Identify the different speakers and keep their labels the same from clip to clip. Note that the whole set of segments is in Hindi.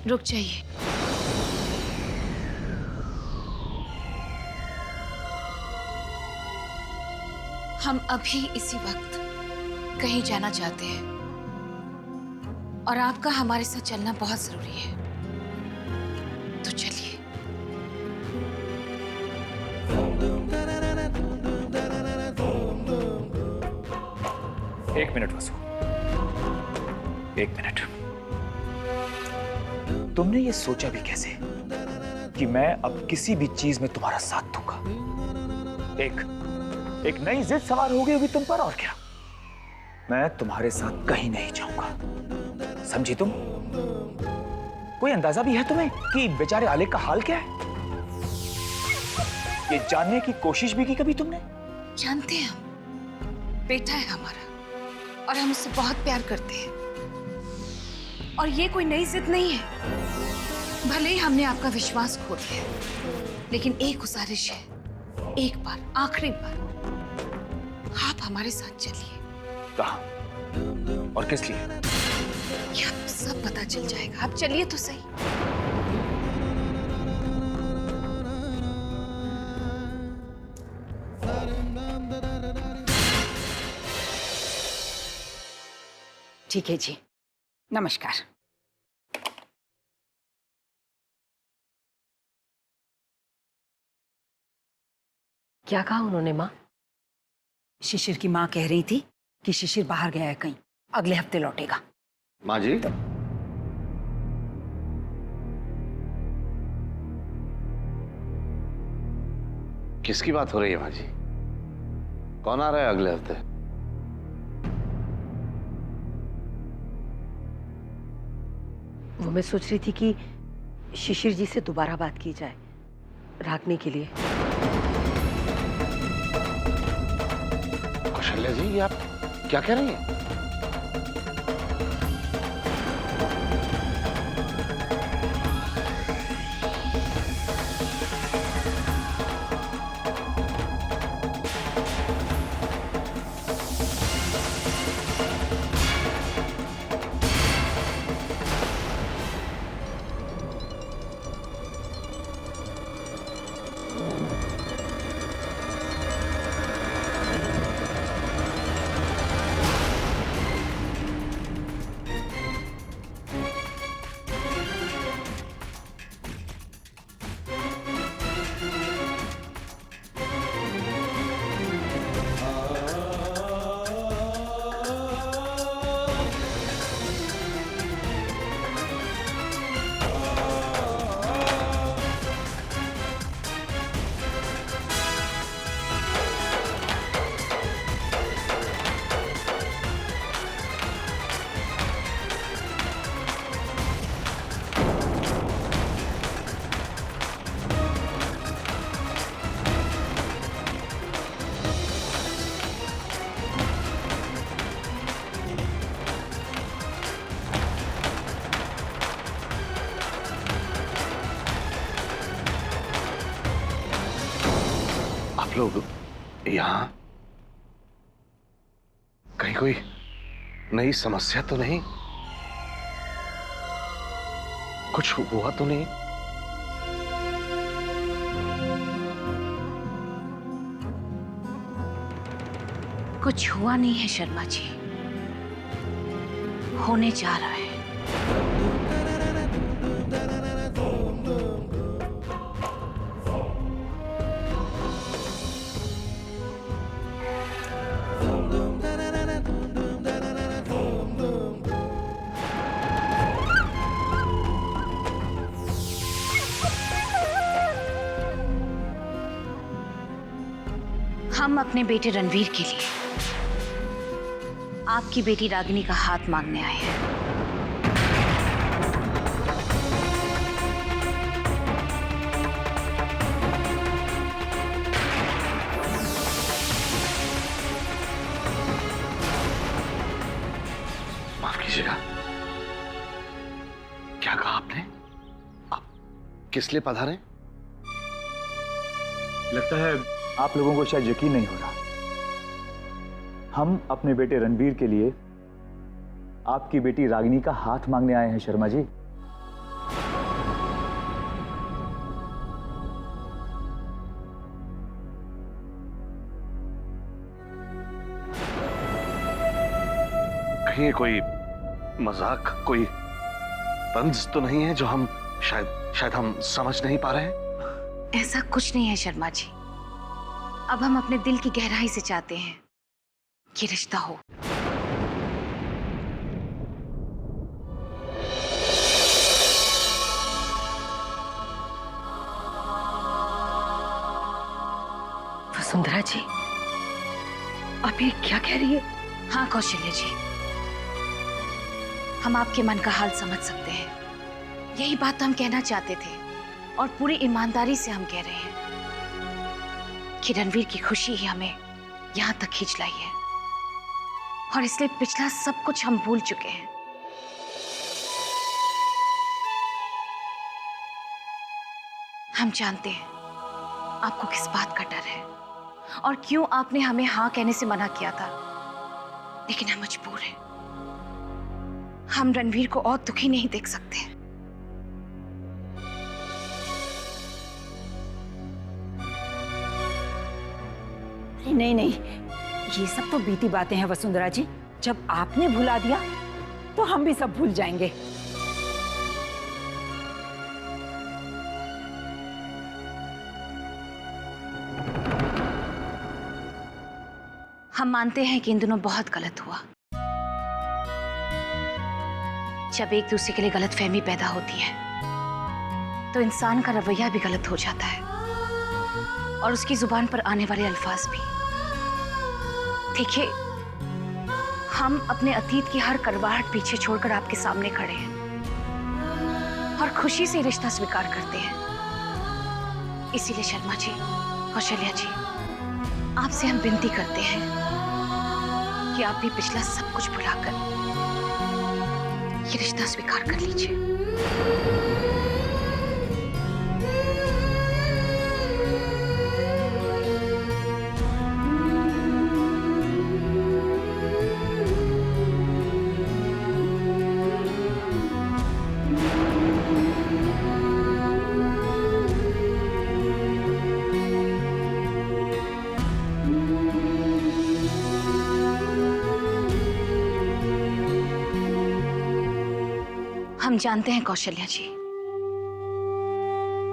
Speaker 1: रुक जाइए। हम अभी इसी वक्त कहीं जाना चाहते हैं और आपका हमारे साथ चलना बहुत जरूरी है, तो चलिए।
Speaker 2: एक मिनट वसु, एक मिनट। तुमने ये सोचा भी कैसे कि मैं अब किसी भी चीज में तुम्हारा साथ दूंगा? एक नई जिद सवार हो गई होगी तुम पर, और क्या? मैं तुम्हारे साथ कहीं नहीं जाऊंगा, समझी तुम? कोई अंदाजा भी है तुम्हें कि बेचारे आलिक का हाल क्या है? ये जानने की कोशिश भी की कभी तुमने?
Speaker 1: जानते हैं, हम बेटा है हमारा और हम उससे बहुत प्यार करते हैं, और ये कोई नई जिद नहीं है। भले ही हमने आपका विश्वास खो दिया, लेकिन एक गुजारिश है, एक बार, आखिरी बार, आप हमारे साथ चलिए।
Speaker 2: कहाँ और किस लिए?
Speaker 1: ये आपको सब पता चल जाएगा, आप चलिए तो सही।
Speaker 3: ठीक है जी, नमस्कार।
Speaker 4: क्या कहा उन्होंने माँ?
Speaker 3: शिशिर की माँ कह रही थी कि शिशिर बाहर गया है कहीं, अगले हफ्ते लौटेगा।
Speaker 5: माँ जी, किसकी बात हो रही है माँ जी? कौन आ रहा है अगले हफ्ते?
Speaker 4: वो मैं सोच रही थी कि शिशिर जी से दोबारा बात की जाए रागनी के लिए।
Speaker 5: कौशल्या जी, ये आप क्या कह रही हैं? आप लोग यहाँ कहीं कोई नई समस्या तो नहीं? कुछ हुआ तो नहीं?
Speaker 1: कुछ हुआ नहीं है शर्मा जी, होने जा रहा है। हम अपने बेटे रणवीर के लिए आपकी बेटी रागिनी का हाथ मांगने आए हैं।
Speaker 5: माफ कीजिएगा, क्या कहा आपने? आप किस लिए पधारे?
Speaker 2: लगता है आप लोगों को शायद यकीन नहीं हो रहा। हम अपने बेटे रणवीर के लिए आपकी बेटी रागिनी का हाथ मांगने आए हैं शर्मा जी।
Speaker 5: कहीं कोई मजाक, कोई तंज तो नहीं है जो हम शायद हम समझ नहीं पा रहे हैं?
Speaker 1: ऐसा कुछ नहीं है शर्मा जी। अब हम अपने दिल की गहराई से चाहते हैं कि रिश्ता हो।
Speaker 4: वसुंधरा जी, आप ये क्या कह रही है?
Speaker 1: हाँ कौशल्य जी, हम आपके मन का हाल समझ सकते हैं। यही बात हम कहना चाहते थे और पूरी ईमानदारी से हम कह रहे हैं कि रणवीर की खुशी ही हमें यहां तक खींच लाई है और इसलिए पिछला सब कुछ हम भूल चुके हैं। हम जानते हैं आपको किस बात का डर है और क्यों आपने हमें हाँ कहने से मना किया था, लेकिन हम मजबूर हैं। हम रणवीर को और दुखी नहीं देख सकते।
Speaker 3: नहीं नहीं, ये सब तो बीती बातें हैं वसुंधरा जी। जब आपने भुला दिया तो हम भी सब भूल जाएंगे।
Speaker 1: हम मानते हैं कि इन दिनों बहुत गलत हुआ। जब एक दूसरे के लिए गलतफहमी पैदा होती है तो इंसान का रवैया भी गलत हो जाता है और उसकी जुबान पर आने वाले अल्फाज भी। देखिए, हम अपने अतीत की हर कड़वाहट पीछे छोड़कर आपके सामने खड़े हैं और खुशी से रिश्ता स्वीकार करते हैं। इसीलिए शर्मा जी, कौशल्या जी, आपसे हम विनती करते हैं कि आप भी पिछला सब कुछ भुलाकर ये रिश्ता स्वीकार कर लीजिए। हम जानते हैं कौशल्या जी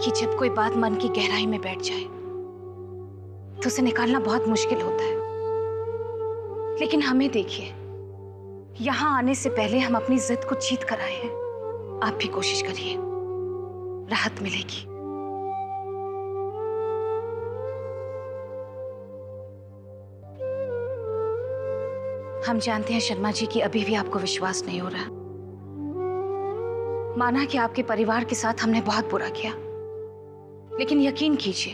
Speaker 1: कि जब कोई बात मन की गहराई में बैठ जाए तो उसे निकालना बहुत मुश्किल होता है, लेकिन हमें देखिए, यहां आने से पहले हम अपनी जिद को जीत कर आए हैं। आप भी कोशिश करिए, राहत मिलेगी। हम जानते हैं शर्मा जी कि अभी भी आपको विश्वास नहीं हो रहा। माना कि आपके परिवार के साथ हमने बहुत बुरा किया, लेकिन यकीन कीजिए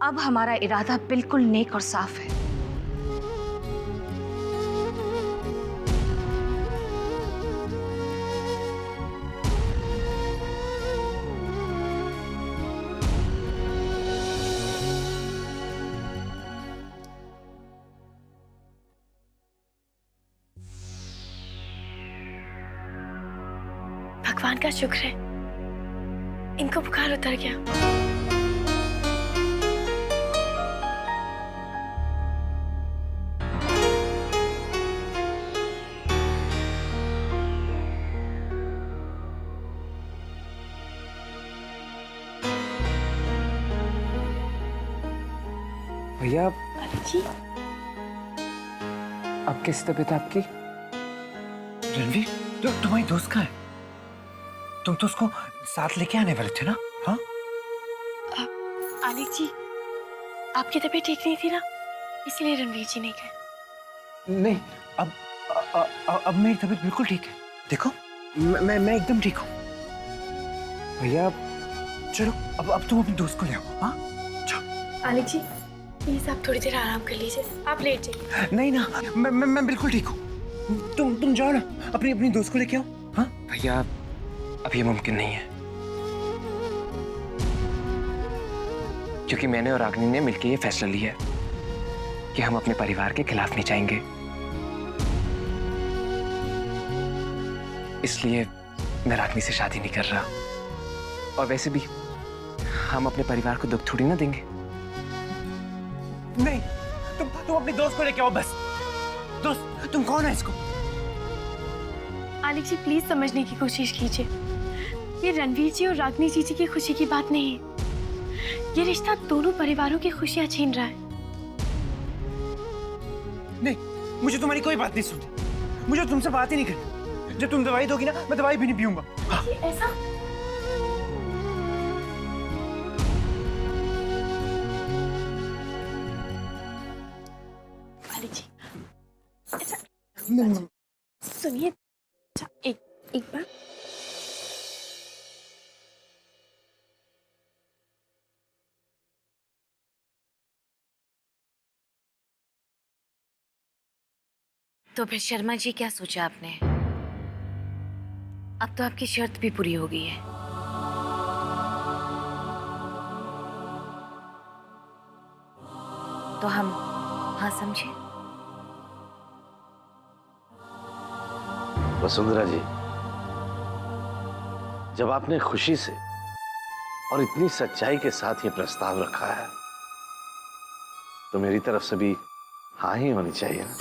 Speaker 1: अब हमारा इरादा बिल्कुल नेक और साफ है।
Speaker 6: भगवान का शुक्र है, इनको बुखार उतर गया।
Speaker 2: भैया,
Speaker 6: जी,
Speaker 2: अब कैसी तबीयत आपकी? रणवीर, तुम्हारी दोस्त कहाँ है? तुम तो उसको साथ लेके आने वाले थे ना? हाँ?
Speaker 6: आलिक जी, आपकी तबीयत ठीक नहीं थी ना, इसीलिए रणवीर जी नहीं गए।
Speaker 2: नहीं, अब मेरी तबीयत बिल्कुल ठीक है। देखो, मैं एकदम ठीक हूँ। भैया, चलो अब तुम अपनी दोस्त को ले आओ। हाँ? चलो।
Speaker 6: आलिक जी, प्लीज आप थोड़ी देर आराम कर लीजिए, आप लेट जाइए।
Speaker 2: नहीं ना, मैं बिल्कुल ठीक हूँ। तुम जाओ ना, अपनी दोस्त को लेके आओ। हाँ? भैया, अब ये मुमकिन नहीं है, क्योंकि मैंने और रागिनी ने मिलकर ये फैसला लिया है कि हम अपने परिवार के खिलाफ नहीं जाएंगे। इसलिए मैं रागिनी से शादी नहीं कर रहा, और वैसे भी हम अपने परिवार को दुख थोड़ी ना देंगे। नहीं, तुम अपनी दोस्त को लेके आओ बस। दोस्त, तुम कौन है इसको?
Speaker 6: मालिक जी प्लीज समझने की कोशिश कीजिए, ये रणवीर जी और रागनी जी की खुशी की बात नहीं है। ये रिश्ता दोनों परिवारों की खुशियां छीन रहा है।
Speaker 7: नहीं, मुझे तुम्हारी कोई बात नहीं सुननी, मुझे तुमसे बात ही नहीं करनी। जब तुम दवाई दोगी ना, मैं दवाई भी नहीं पीऊंगा।
Speaker 6: ये ऐसा मालिक जी, अच्छा सुनिए, अच्छा एक बार
Speaker 1: तो फिर शर्मा जी क्या सोचा आपने? अब तो आपकी शर्त भी पूरी हो गई है। तो हम हाँ समझे?
Speaker 5: वसुंधरा जी, जब आपने खुशी से और इतनी सच्चाई के साथ ये प्रस्ताव रखा है, तो मेरी तरफ से भी हाँ ही होनी चाहिए ना।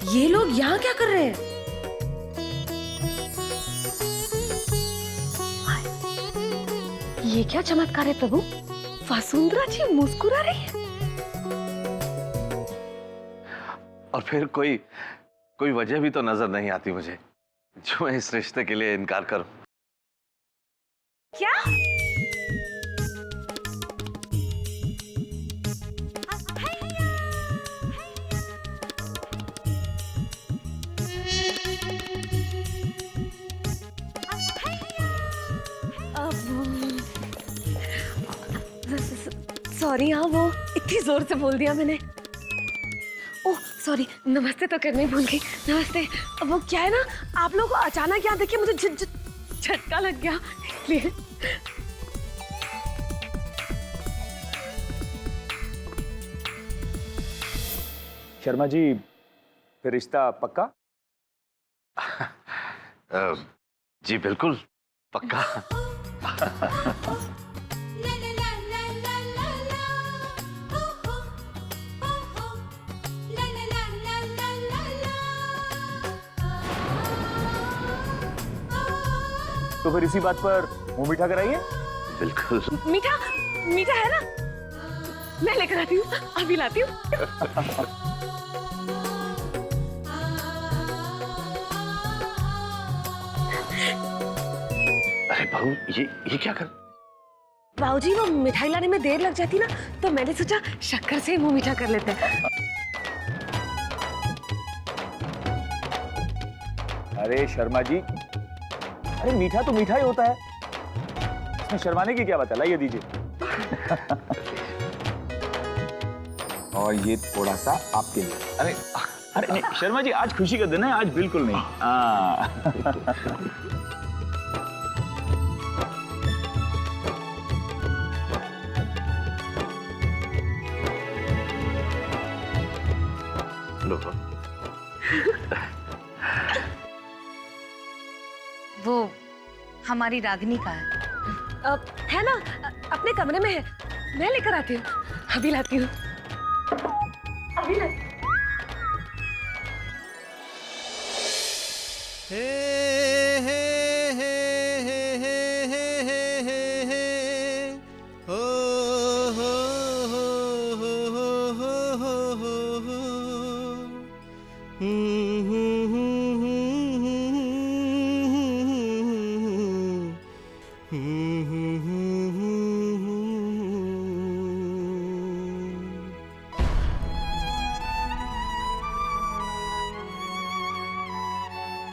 Speaker 4: ये लोग यहाँ क्या कर रहे हैं? ये क्या चमत्कार है प्रभु, वसुंधरा जी मुस्कुरा रही है।
Speaker 5: और फिर कोई वजह भी तो नजर नहीं आती मुझे जो मैं इस रिश्ते के लिए इनकार करूं।
Speaker 4: क्या? सॉरी, हाँ वो इतनी जोर से बोल दिया मैंने। ओह सॉरी, नमस्ते तो करने ही भूल गई। नमस्ते। अब वो क्या है ना, आप लोगों को अचानक यहाँ देखिए मुझे झटका लग गया इसलिए।
Speaker 2: शर्मा जी, फिर रिश्ता पक्का?
Speaker 5: जी बिल्कुल पक्का।
Speaker 2: तो फिर इसी बात पर मुंह मीठा कराइए।
Speaker 5: बिल्कुल।
Speaker 4: मीठा मीठा है ना, मैं लेकर आती हूँ, अभी लाती हूँ।
Speaker 5: अरे बहू, ये क्या कर?
Speaker 4: बाबूजी वो मिठाई लाने में देर लग जाती ना, तो मैंने सोचा शक्कर से ही मुंह मीठा कर लेते हैं।
Speaker 2: अरे शर्मा जी, अरे मीठा तो मीठा ही होता है, इसमें शर्माने की क्या बात है? लाइए दीजिए। और ये थोड़ा सा आपके लिए। अरे नहीं शर्मा जी, आज खुशी का दिन है, आज बिल्कुल नहीं।
Speaker 5: लो।
Speaker 1: वो हमारी रागनी का है।
Speaker 4: है ना, अपने कमरे में है, मैं लेकर आती हूँ, अभी लाती हूँ, अभी लाती हूँ।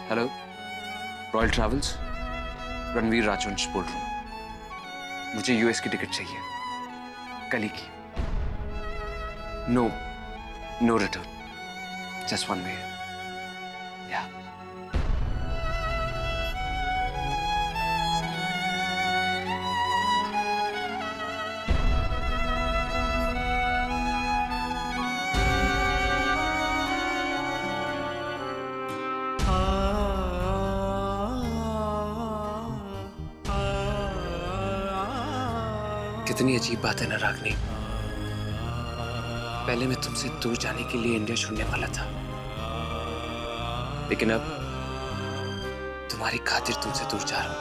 Speaker 8: हेलो, रॉयल ट्रैवल्स, रणवीर राजवंश बोल रहा हूँ। मुझे यूएस की टिकट चाहिए, कल ही की। No return, just one way. या
Speaker 7: आ
Speaker 8: कितनी अजीब बात है ना रागनी। पहले मैं तुमसे दूर जाने के लिए इंडिया छोड़ने वाला था, लेकिन अब तुम्हारी खातिर तुमसे दूर जा रहा हूं।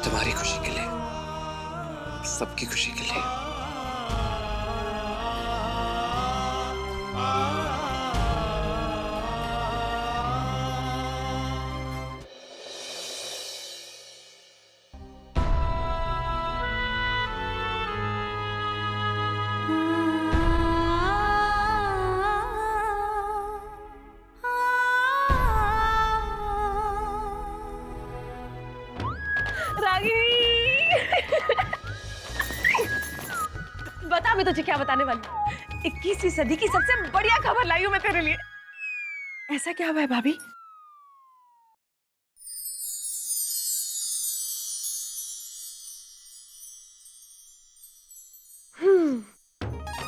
Speaker 8: तुम्हारी खुशी के लिए, सबकी खुशी के लिए।
Speaker 4: बता मैं तुझे क्या बताने वाली हूँ। 21वीं सदी की सबसे बढ़िया खबर लाई हूँ मैं तेरे लिए। ऐसा क्या हुआ है भाभी?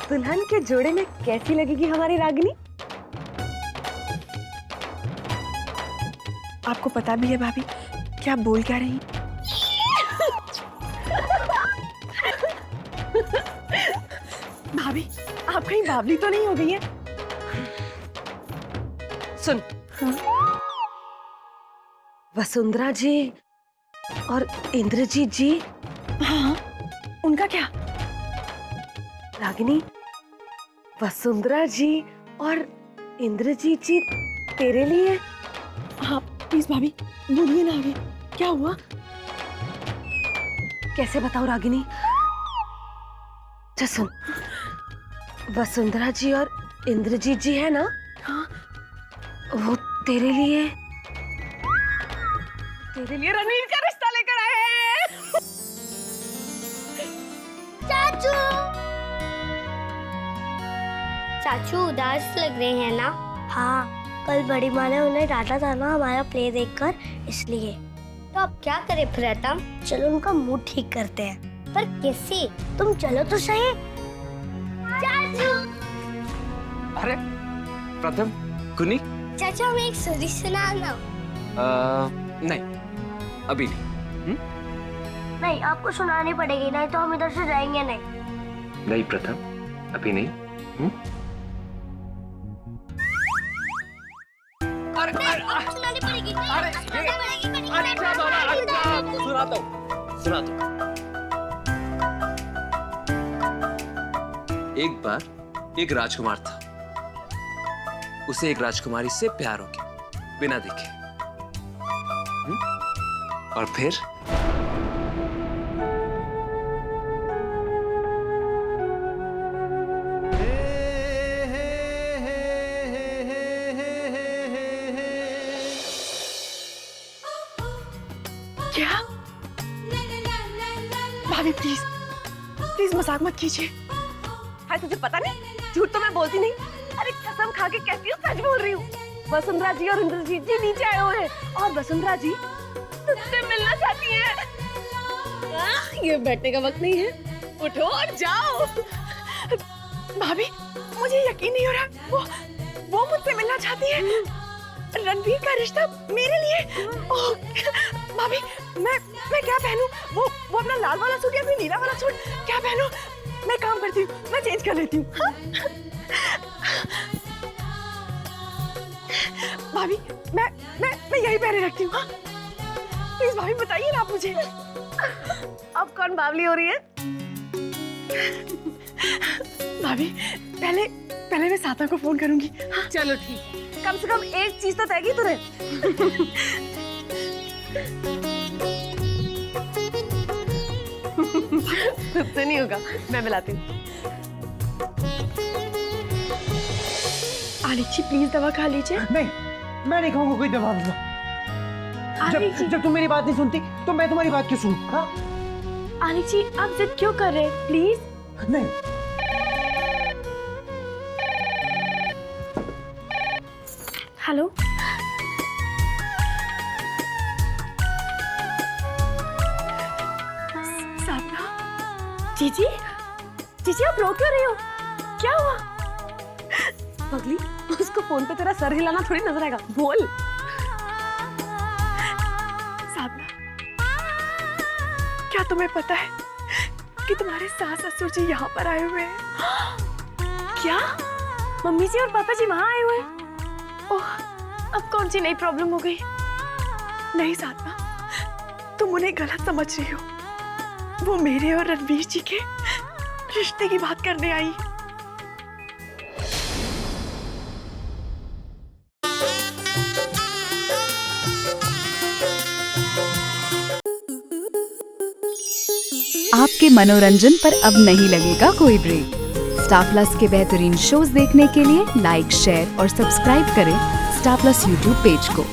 Speaker 4: दुल्हन के जोड़े में कैसी लगेगी हमारी रागिनी? आपको पता भी है भाभी क्या बोल क्या रही? भाभी आप कहीं बावली तो नहीं हो गई है? सुन, वसुंधरा जी और इंद्रजीत जी। हाँ, उनका क्या? रागिनी, वसुंधरा जी और इंद्रजीत जी तेरे लिए। हाँ प्लीज भाभी बोलिए ना आगे क्या हुआ? कैसे बताओ रागिनी? सुन, वसुंधरा जी और इंद्रजीत जी है ना? हाँ, वो तेरे लिए रणवीर का रिश्ता लेकर आए हैं।
Speaker 9: चाचू, चाचू उदास लग रहे हैं ना? हाँ, कल बड़ी माँ ने उन्हें डांटा था ना हमारा प्ले देखकर, इसलिए। तो अब क्या करें प्रीतम? चलो उनका मूड ठीक करते हैं। पर कैसे? तुम चलो तो सही। चाचू।
Speaker 8: अरे प्रथम, कुनी।
Speaker 9: चाचा हमें एक स्टोरी सुना ना।
Speaker 8: नहीं, अभी नहीं।
Speaker 9: नहीं, आपको सुनानी पड़ेगी, नहीं तो हम इधर से जाएंगे नहीं।
Speaker 8: नहीं प्रथम, अभी नहीं। अरे
Speaker 9: सुनानी पड़ेगी।
Speaker 8: सुना दो। एक बार एक राजकुमार था, उसे एक राजकुमारी से प्यार हो गया बिना देखे। और फिर
Speaker 4: क्या? भाभी प्लीज प्लीज मजाक मत कीजिए। हाय तुझे पता नहीं, झूठ तो मैं बोलती नहीं। अरे कसम खा के कहती हूँ, सच बोल रही हूँ। वसुंधरा जी और इंद्रजीत जी नीचे आए हुए हैं और वसुंधरा जी तुझसे मिलना चाहती है। ये बैठने का वक्त नहीं है, उठो और जाओ। भाभी मुझे यकीन नहीं हो रहा, वो मुझसे मिलना चाहती है। रणवीर का रिश्ता मेरे लिए। ओह, भाभी मैं क्या पहनूं? वो अपना लाल वाला सूट या फिर नीला वाला सूट क्या पहनूं? मैं काम करती हूँ, मैं चेंज कर लेती हूँ। हाँ? भाभी मैं यही पहने रखती हूँ। हाँ? प्लीज भाभी बताइए ना आप मुझे। अब कौन बावली हो रही है? भाभी पहले मैं साता को फोन करूंगी। हाँ? चलो ठीक है, कम से कम एक चीज तो तय की तूने। खुद से नहीं होगा, मैं मिलाती हूँ। आलिक जी प्लीज दवा खा लीजिए।
Speaker 7: नहीं, मैं नहीं खाऊंगा कोई दवा। जब तुम मेरी बात नहीं सुनती तो मैं तुम्हारी बात क्यों सुनूं? हाँ?
Speaker 6: आलिक जी आप जिद क्यों कर रहे हैं? प्लीज।
Speaker 7: नहीं।
Speaker 6: हेलो, जीजी जीजी आप रो क्यों रही हो? क्या हुआ?
Speaker 4: पगली, उसको फोन पे तेरा सर हिलाना थोड़ी नजर आएगा। बोल।
Speaker 6: साधना,
Speaker 4: क्या तुम्हें पता है कि तुम्हारे सास ससुर जी यहाँ पर आए हुए हैं? क्या मम्मी जी और पापा जी वहाँ आए हुए हैं? ओह, अब कौन सी नई प्रॉब्लम हो गई? नहीं साधना, तुम उन्हें गलत समझ रही हो। वो मेरे और रणवीर जी के रिश्ते की बात करने आई।
Speaker 10: आपके मनोरंजन पर अब नहीं लगेगा कोई ब्रेक। स्टार प्लस के बेहतरीन शोज देखने के लिए लाइक, शेयर और सब्सक्राइब करें स्टार प्लस यूट्यूब पेज को।